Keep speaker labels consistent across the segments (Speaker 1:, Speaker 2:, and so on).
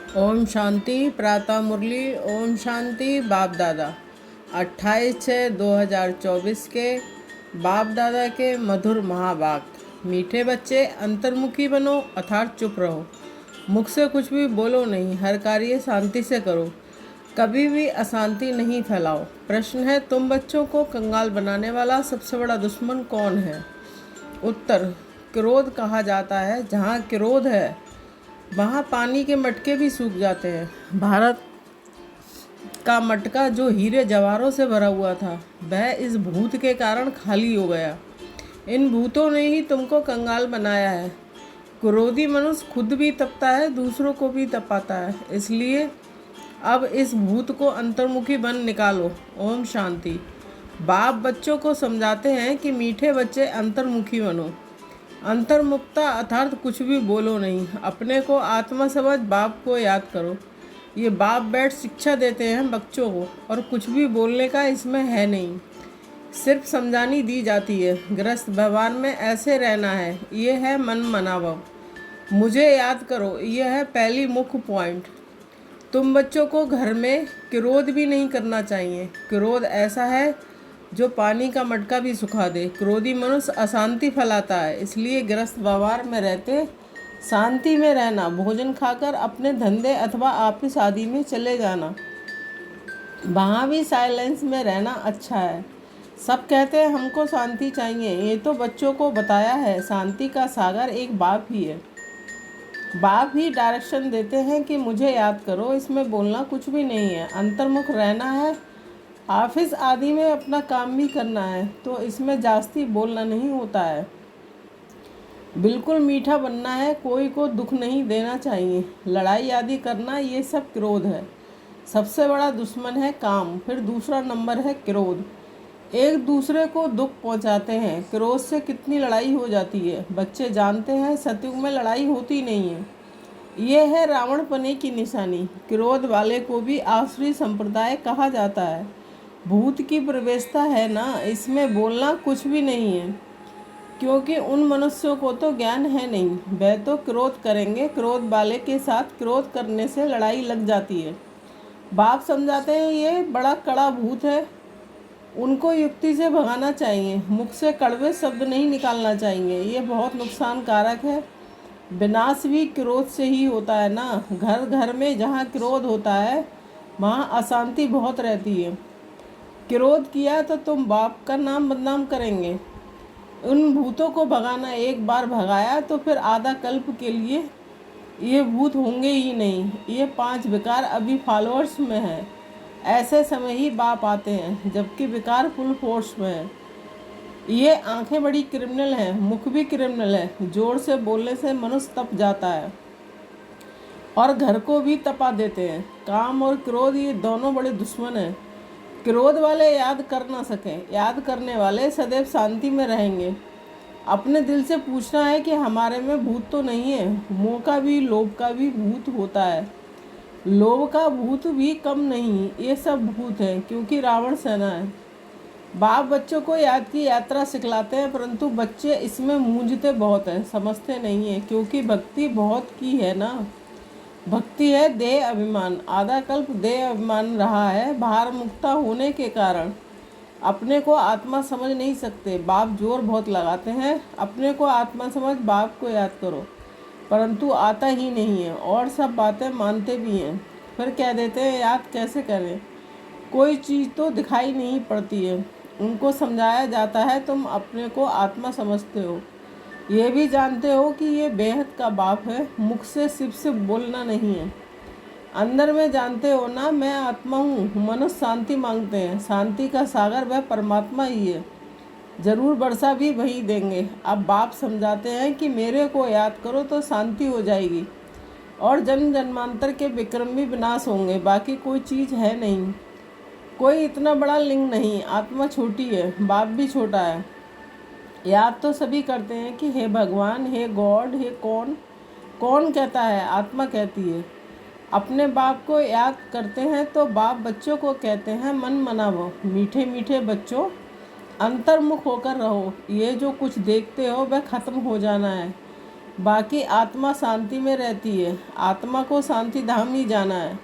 Speaker 1: ओम शांति। प्रातः मुरली। ओम शांति। बाप दादा 28/6/2024 के बाप दादा के मधुर महावाक्य। मीठे बच्चे, अंतर्मुखी बनो अर्थात चुप रहो। मुख से कुछ भी बोलो नहीं, हर कार्य शांति से करो, कभी भी अशांति नहीं फैलाओ। प्रश्न है, तुम बच्चों को कंगाल बनाने वाला सबसे बड़ा दुश्मन कौन है? उत्तर, क्रोध कहा जाता है। जहाँ क्रोध है वहाँ पानी के मटके भी सूख जाते हैं। भारत का मटका जो हीरे जवाहरों से भरा हुआ था, वह इस भूत के कारण खाली हो गया। इन भूतों ने ही तुमको कंगाल बनाया है। क्रोधी मनुष्य खुद भी तपता है, दूसरों को भी तपाता है। इसलिए अब इस भूत को अंतर्मुखी बन निकालो। ओम शांति। बाप बच्चों को समझाते हैं कि मीठे बच्चे अंतर्मुखी बनो। अंतर्मुखता अर्थात कुछ भी बोलो नहीं, अपने को आत्मा समझ बाप को याद करो। ये बाप बैठ शिक्षा देते हैं बच्चों को, और कुछ भी बोलने का इसमें है नहीं, सिर्फ समझानी दी जाती है। गृहस्थ व्यवहार में ऐसे रहना है, ये है मन मनावव। मुझे याद करो, यह है पहली मुख्य पॉइंट। तुम बच्चों को घर में क्रोध भी नहीं करना चाहिए। क्रोध ऐसा है जो पानी का मटका भी सुखा दे। क्रोधी मनुष्य अशांति फैलाता है। इसलिए गृहस्थ व्यवहार में रहते शांति में रहना, भोजन खाकर अपने धंधे अथवा ऑफिस आदि में चले जाना, वहाँ भी साइलेंस में रहना अच्छा है। सब कहते हैं हमको शांति चाहिए, ये तो बच्चों को बताया है। शांति का सागर एक बाप ही है। बाप ही डायरेक्शन देते हैं कि मुझे याद करो, इसमें बोलना कुछ भी नहीं है, अंतर्मुख रहना है। ऑफिस आदि में अपना काम भी करना है, तो इसमें जास्ती बोलना नहीं होता है। बिल्कुल मीठा बनना है, कोई को दुख नहीं देना चाहिए। लड़ाई आदि करना, ये सब क्रोध है। सबसे बड़ा दुश्मन है काम, फिर दूसरा नंबर है क्रोध। एक दूसरे को दुख पहुंचाते हैं। क्रोध से कितनी लड़ाई हो जाती है। बच्चे जानते हैं सतयुग में लड़ाई होती नहीं है। ये है रावण पने की निशानी। क्रोध वाले को भी आसुरी संप्रदाय कहा जाता है। भूत की प्रवेशता है ना, इसमें बोलना कुछ भी नहीं है, क्योंकि उन मनुष्यों को तो ज्ञान है नहीं। वह तो क्रोध करेंगे, क्रोध वाले के साथ क्रोध करने से लड़ाई लग जाती है। बाप समझाते हैं ये बड़ा कड़ा भूत है, उनको युक्ति से भगाना चाहिए। मुख से कड़वे शब्द नहीं निकालना चाहिए, ये बहुत नुकसान कारक है। विनाश भी क्रोध से ही होता है ना। घर घर में जहाँ क्रोध होता है वहाँ अशांति बहुत रहती है। क्रोध किया तो तुम बाप का नाम बदनाम करेंगे। उन भूतों को भगाना, एक बार भगाया तो फिर आधा कल्प के लिए ये भूत होंगे ही नहीं। ये 5 विकार अभी फॉलोअर्स में है। ऐसे समय ही बाप आते हैं जबकि विकार फुल फोर्स में है। ये आंखें बड़ी क्रिमिनल हैं, मुख भी क्रिमिनल है। जोर से बोलने से मनुष्य तप जाता है और घर को भी तपा देते हैं। काम और क्रोध, ये दोनों बड़े दुश्मन हैं। क्रोध वाले याद कर ना सकें, याद करने वाले सदैव शांति में रहेंगे। अपने दिल से पूछना है कि हमारे में भूत तो नहीं है। मोह का भी, लोभ का भी भूत होता है। लोभ का भूत भी कम नहीं, ये सब भूत है, क्योंकि रावण सेना है। बाप बच्चों को याद की यात्रा सिखलाते हैं, परंतु बच्चे इसमें मूंझते बहुत हैं, समझते नहीं है। क्योंकि भक्ति बहुत की है ना। भक्ति है देह अभिमान। आधा कल्प देह अभिमान रहा है। भार मुक्ता होने के कारण अपने को आत्मा समझ नहीं सकते। बाप जोर बहुत लगाते हैं, अपने को आत्मा समझ, बाप को याद करो, परंतु आता ही नहीं है। और सब बातें मानते भी हैं, फिर कह देते हैं याद कैसे करें, कोई चीज़ तो दिखाई नहीं पड़ती है। उनको समझाया जाता है तुम अपने को आत्मा समझते हो, ये भी जानते हो कि ये बेहद का बाप है। मुख से सिर्फ बोलना नहीं है, अंदर में जानते हो ना मैं आत्मा हूँ। मनुष्य शांति मांगते हैं, शांति का सागर वह परमात्मा ही है। जरूर वर्षा भी वही देंगे। अब बाप समझाते हैं कि मेरे को याद करो तो शांति हो जाएगी और जन्म जन्मांतर के विक्रम भी विनाश होंगे। बाकी कोई चीज़ है नहीं, कोई इतना बड़ा लिंग नहीं। आत्मा छोटी है, बाप भी छोटा है। याद तो सभी करते हैं कि हे भगवान, हे गॉड, हे कौन। कौन कहता है? आत्मा कहती है। अपने बाप को याद करते हैं तो बाप बच्चों को कहते हैं मन मनावो। मीठे मीठे बच्चों, अंतर्मुख होकर रहो। ये जो कुछ देखते हो वह ख़त्म हो जाना है। बाकी आत्मा शांति में रहती है। आत्मा को शांति धाम ही जाना है।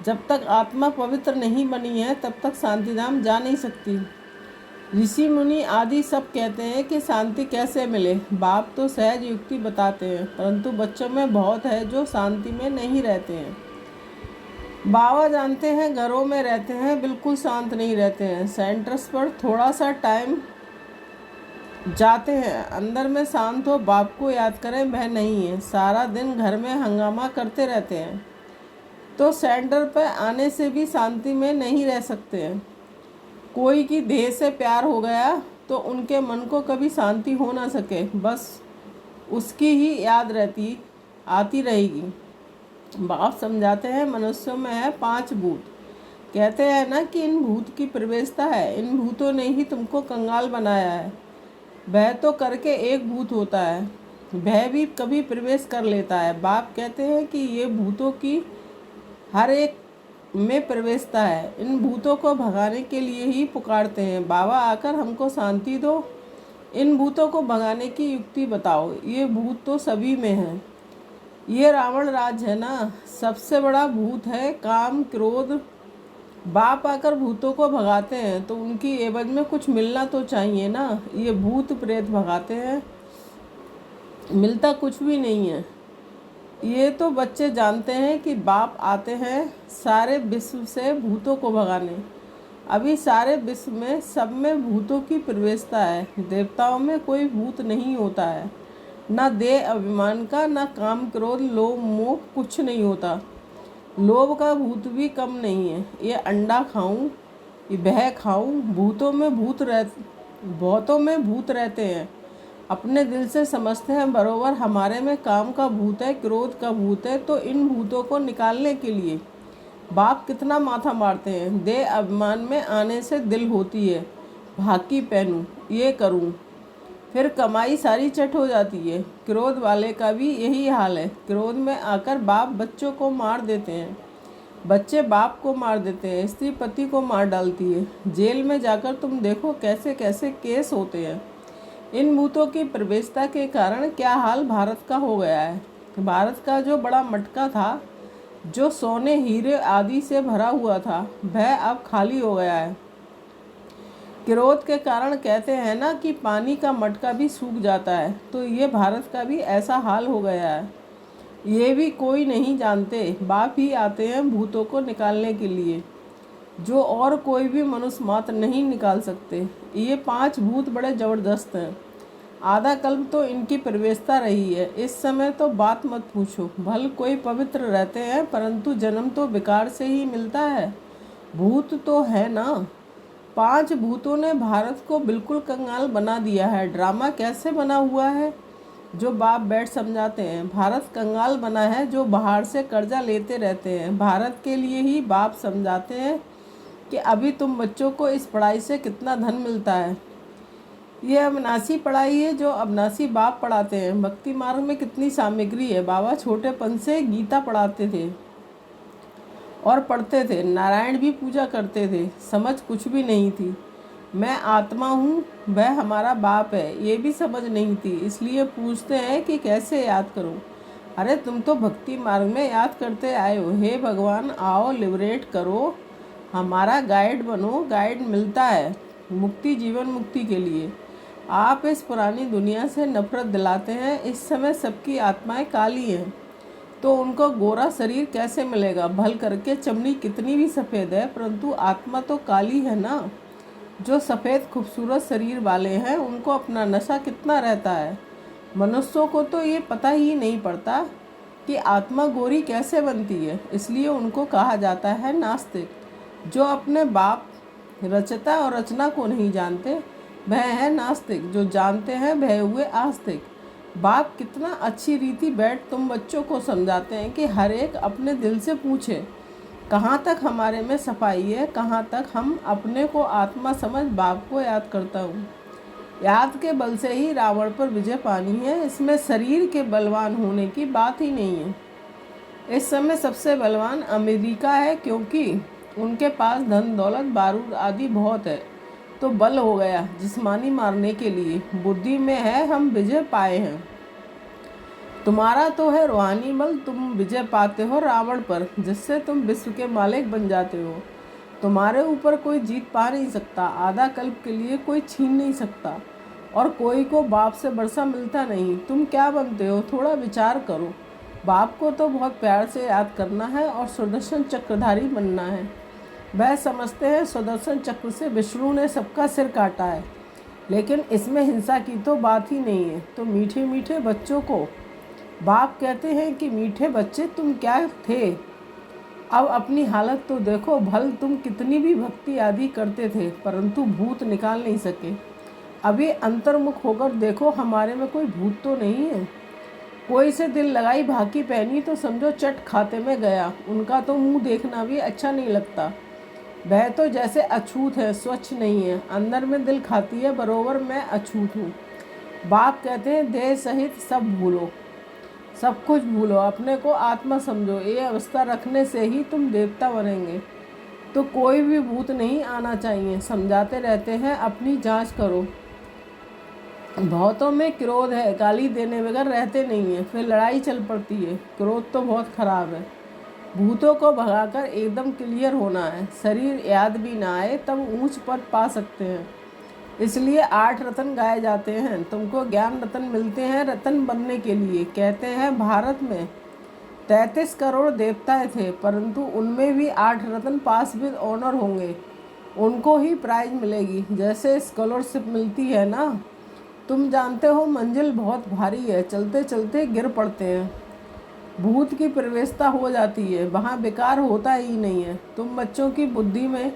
Speaker 1: जब तक आत्मा पवित्र नहीं बनी है तब तक शांति धाम जा नहीं सकती। ऋषि मुनि आदि सब कहते हैं कि शांति कैसे मिले। बाप तो सहज युक्ति बताते हैं, परंतु बच्चों में बहुत है जो शांति में नहीं रहते हैं। बाबा जानते हैं घरों में रहते हैं, बिल्कुल शांत नहीं रहते हैं। सेंटर्स पर थोड़ा सा टाइम जाते हैं, अंदर में शांत हो बाप को याद करें, वह नहीं है। सारा दिन घर में हंगामा करते रहते हैं तो सेंटर पर आने से भी शांति में नहीं रह सकते हैं। कोई की देह से प्यार हो गया तो उनके मन को कभी शांति हो ना सके, बस उसकी ही याद आती रहेगी। बाप समझाते हैं मनुष्यों में है 5 भूत। कहते हैं ना कि इन भूत की प्रवेशता है। इन भूतों ने ही तुमको कंगाल बनाया है। वह तो करके एक भूत होता है, वह भी कभी प्रवेश कर लेता है। बाप कहते हैं कि ये भूतों की हर एक में प्रवेशता है। इन भूतों को भगाने के लिए ही पुकारते हैं, बाबा आकर हमको शांति दो, इन भूतों को भगाने की युक्ति बताओ। ये भूत तो सभी में है। ये रावण राज है ना, सबसे बड़ा भूत है काम क्रोध। बाप आकर भूतों को भगाते हैं तो उनकी एवज में कुछ मिलना तो चाहिए ना। ये भूत प्रेत भगाते हैं, मिलता कुछ भी नहीं है। ये तो बच्चे जानते हैं कि बाप आते हैं सारे विश्व से भूतों को भगाने। अभी सारे विश्व में सब में भूतों की प्रवेशता है। देवताओं में कोई भूत नहीं होता है, ना देह अभिमान का, ना काम क्रोध लोभ मोह कुछ नहीं होता। लोभ का भूत भी कम नहीं है। ये अंडा खाऊं, ये बह खाऊं, बहुतों में भूत रहते हैं। अपने दिल से समझते हैं बरोबर हमारे में काम का भूत है, क्रोध का भूत है। तो इन भूतों को निकालने के लिए बाप कितना माथा मारते हैं। देह अभिमान में आने से दिल होती है भाकी पहनूं, ये करूं, फिर कमाई सारी चट हो जाती है। क्रोध वाले का भी यही हाल है। क्रोध में आकर बाप बच्चों को मार देते हैं, बच्चे बाप को मार देते हैं, स्त्री पति को मार डालती है। जेल में जाकर तुम देखो कैसे कैसे केस होते हैं। इन भूतों की प्रवेशता के कारण क्या हाल भारत का हो गया है। भारत का जो बड़ा मटका था, जो सोने हीरे आदि से भरा हुआ था, वह अब खाली हो गया है। क्रोध के कारण कहते हैं ना कि पानी का मटका भी सूख जाता है, तो ये भारत का भी ऐसा हाल हो गया है। ये भी कोई नहीं जानते। बाप ही आते हैं भूतों को निकालने के लिए, जो और कोई भी मनुष्य मात्र नहीं निकाल सकते। ये 5 भूत बड़े ज़बरदस्त हैं। आधा कल्प तो इनकी प्रवेशता रही है। इस समय तो बात मत पूछो। भल कोई पवित्र रहते हैं, परंतु जन्म तो विकार से ही मिलता है। भूत तो है ना। 5 भूतों ने भारत को बिल्कुल कंगाल बना दिया है। ड्रामा कैसे बना हुआ है जो बाप बैठ समझाते हैं। भारत कंगाल बना है जो बाहर से कर्जा लेते रहते हैं। भारत के लिए ही बाप समझाते हैं कि अभी तुम बच्चों को इस पढ़ाई से कितना धन मिलता है। ये अविनाशी पढ़ाई है जो अविनाशी बाप पढ़ाते हैं। भक्ति मार्ग में कितनी सामग्री है। बाबा छोटेपन से गीता पढ़ाते थे और पढ़ते थे। नारायण भी पूजा करते थे। समझ कुछ भी नहीं थी। मैं आत्मा हूँ, वह हमारा बाप है, ये भी समझ नहीं थी। इसलिए पूछते हैं कि कैसे याद करूँ। अरे तुम तो भक्ति मार्ग में याद करते आए हो। हे भगवान आओ लिबरेट करो, हमारा गाइड बनो। गाइड मिलता है मुक्ति, जीवन मुक्ति के लिए। आप इस पुरानी दुनिया से नफरत दिलाते हैं। इस समय सबकी आत्माएं काली हैं, तो उनको गोरा शरीर कैसे मिलेगा। भल करके चमड़ी कितनी भी सफ़ेद है, परंतु आत्मा तो काली है ना। जो सफ़ेद खूबसूरत शरीर वाले हैं उनको अपना नशा कितना रहता है। मनुष्यों को तो ये पता ही नहीं पड़ता कि आत्मा गोरी कैसे बनती है। इसलिए उनको कहा जाता है नास्तिक। जो अपने बाप रचता और रचना को नहीं जानते, वह है नास्तिक। जो जानते हैं वह हुए आस्तिक। बाप कितना अच्छी रीति बैठ तुम बच्चों को समझाते हैं कि हर एक अपने दिल से पूछे कहाँ तक हमारे में सफाई है, कहाँ तक हम अपने को आत्मा समझ बाप को याद करता हूँ। याद के बल से ही रावण पर विजय पानी है। इसमें शरीर के बलवान होने की बात ही नहीं है। इस समय सबसे बलवान अमेरिका है, क्योंकि उनके पास धन दौलत बारूद आदि बहुत है, तो बल हो गया जिस्मानी मारने के लिए। बुद्धि में है हम विजय पाए हैं। तुम्हारा तो है रूहानी बल, तुम विजय पाते हो रावण पर, जिससे तुम विश्व के मालिक बन जाते हो। तुम्हारे ऊपर कोई जीत पा नहीं सकता, आधा कल्प के लिए कोई छीन नहीं सकता, और कोई को बाप से वर्षा मिलता नहीं। तुम क्या बनते हो, थोड़ा विचार करो। बाप को तो बहुत प्यार से याद करना है और सुदर्शन चक्रधारी बनना है। वह समझते हैं सुदर्शन चक्र से विष्णु ने सबका सिर काटा है, लेकिन इसमें हिंसा की तो बात ही नहीं है। तो मीठे मीठे बच्चों को बाप कहते हैं कि मीठे बच्चे तुम क्या थे, अब अपनी हालत तो देखो। भल तुम कितनी भी भक्ति आदि करते थे, परंतु भूत निकाल नहीं सके। अभी अंतर्मुख होकर देखो, हमारे में कोई भूत तो नहीं है। कोई से दिल लगाई भाकी पहनी तो समझो चट खाते में गया। उनका तो मुंह देखना भी अच्छा नहीं लगता। वह तो जैसे अछूत है, स्वच्छ नहीं है। अंदर में दिल खाती है, बरोबर मैं अछूत हूँ। बाप कहते हैं देह सहित सब भूलो, सब कुछ भूलो, अपने को आत्मा समझो। ये अवस्था रखने से ही तुम देवता बनेंगे। तो कोई भी भूत नहीं आना चाहिए। समझाते रहते हैं, अपनी जांच करो। बहुतों में क्रोध है, गाली देने बगैर रहते नहीं है, फिर लड़ाई चल पड़ती है। क्रोध तो बहुत खराब है। भूतों को भगाकर एकदम क्लियर होना है। शरीर याद भी ना आए तब ऊंच पद पा सकते हैं। इसलिए 8 रत्न गाए जाते हैं। तुमको ज्ञान रत्न मिलते हैं रत्न बनने के लिए। कहते हैं भारत में 33 करोड़ देवताएं थे, परंतु उनमें भी 8 रत्न पास विद ऑनर होंगे। उनको ही प्राइज मिलेगी, जैसे स्कॉलरशिप मिलती है ना। तुम जानते हो मंजिल बहुत भारी है, चलते चलते गिर पड़ते हैं। भूत की प्रवेशता हो जाती है, वहाँ बेकार होता ही नहीं है। तुम बच्चों की बुद्धि में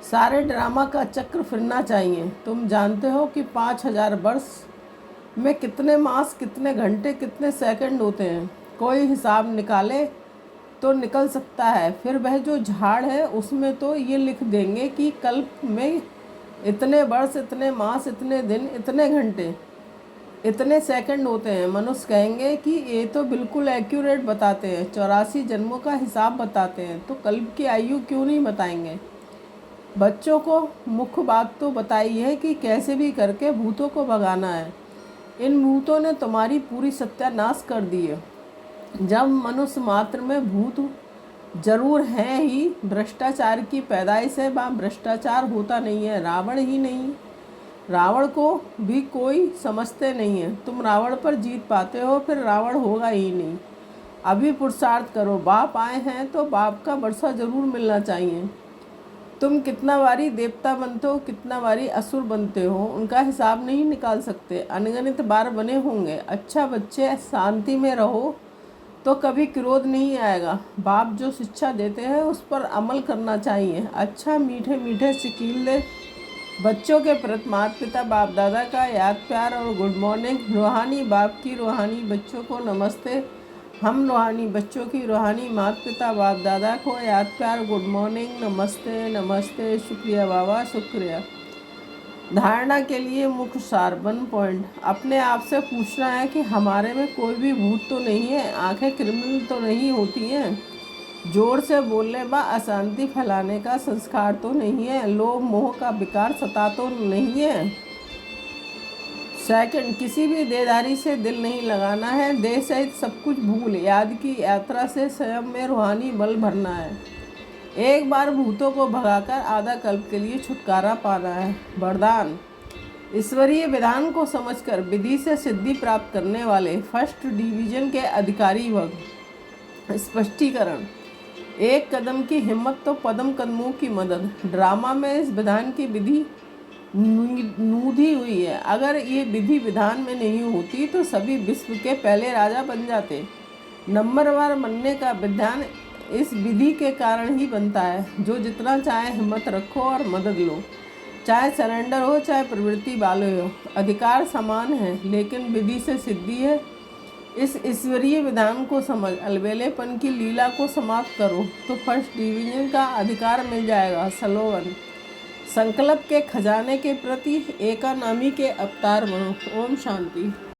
Speaker 1: सारे ड्रामा का चक्र फिरना चाहिए। तुम जानते हो कि 5000 वर्ष में कितने मास, कितने घंटे, कितने सेकंड होते हैं। कोई हिसाब निकाले तो निकल सकता है। फिर वह जो झाड़ है उसमें तो ये लिख देंगे कि कल्प में इतने वर्ष, इतने मास, इतने दिन, इतने घंटे, इतने सेकंड होते हैं। मनुष्य कहेंगे कि ये तो बिल्कुल एक्यूरेट बताते हैं, 84 जन्मों का हिसाब बताते हैं, तो कल्प की आयु क्यों नहीं बताएंगे। बच्चों को मुख्य बात तो बताई है कि कैसे भी करके भूतों को भगाना है। इन भूतों ने तुम्हारी पूरी सत्यानाश कर दी है। जब मनुष्य मात्र में भूत जरूर हैं ही, भ्रष्टाचार की पैदाइश है, वहाँ भ्रष्टाचार होता नहीं है। रावण ही नहीं, रावण को भी कोई समझते नहीं है। तुम रावण पर जीत पाते हो, फिर रावण होगा ही नहीं। अभी पुरुषार्थ करो। बाप आए हैं तो बाप का वर्षा जरूर मिलना चाहिए। तुम कितना बारी देवता बनते हो, कितना बारी असुर बनते हो, उनका हिसाब नहीं निकाल सकते। अनगिनत बार बने होंगे। अच्छा बच्चे, शांति में रहो तो कभी क्रोध नहीं आएगा। बाप जो शिक्षा देते हैं उस पर अमल करना चाहिए। अच्छा मीठे मीठे शिकील दे बच्चों के प्रति माता पिता बाप दादा का याद प्यार और गुड मॉर्निंग। रूहानी बाप की रूहानी बच्चों को नमस्ते। हम रूहानी बच्चों की रूहानी माता पिता बाप दादा को याद प्यार गुड मॉर्निंग, नमस्ते नमस्ते, शुक्रिया बाबा शुक्रिया। धारणा के लिए मुख्य सार 1 पॉइंट। अपने आप से पूछना है कि हमारे में कोई भी भूत तो नहीं है, आंखें क्रिमिनल तो नहीं होती हैं, जोर से बोलने व अशांति फैलाने का संस्कार तो नहीं है, लोभ मोह का विकार सता तो नहीं है। सेकंड, किसी भी देहधारी से दिल नहीं लगाना है। देह सहित सब कुछ भूल याद की यात्रा से स्वयं में रूहानी बल भरना है। एक बार भूतों को भगाकर आधा कल्प के लिए छुटकारा पाना है। वरदान, ईश्वरीय विधान को समझकर विधि से सिद्धि प्राप्त करने वाले फर्स्ट डिवीजन के अधिकारी वर्ग। स्पष्टीकरण, एक कदम की हिम्मत तो पदम कदमों की मदद। ड्रामा में इस विधान की विधि नूधी हुई है। अगर ये विधि विधान में नहीं होती तो सभी विश्व के पहले राजा बन जाते। नंबरवार बनने का विधान इस विधि के कारण ही बनता है। जो जितना चाहे हिम्मत रखो और मदद लो, चाहे सरेंडर हो चाहे प्रवृत्ति वाले हो, अधिकार समान है, लेकिन विधि से सिद्धि है। इस ईश्वरीय विधान को समझ अलबेलेपन की लीला को समाप्त करो तो फर्स्ट डिवीजन का अधिकार मिल जाएगा। स्लोगन, संकल्प के खजाने के प्रति एकानामी के अवतार बनो। ओम शांति।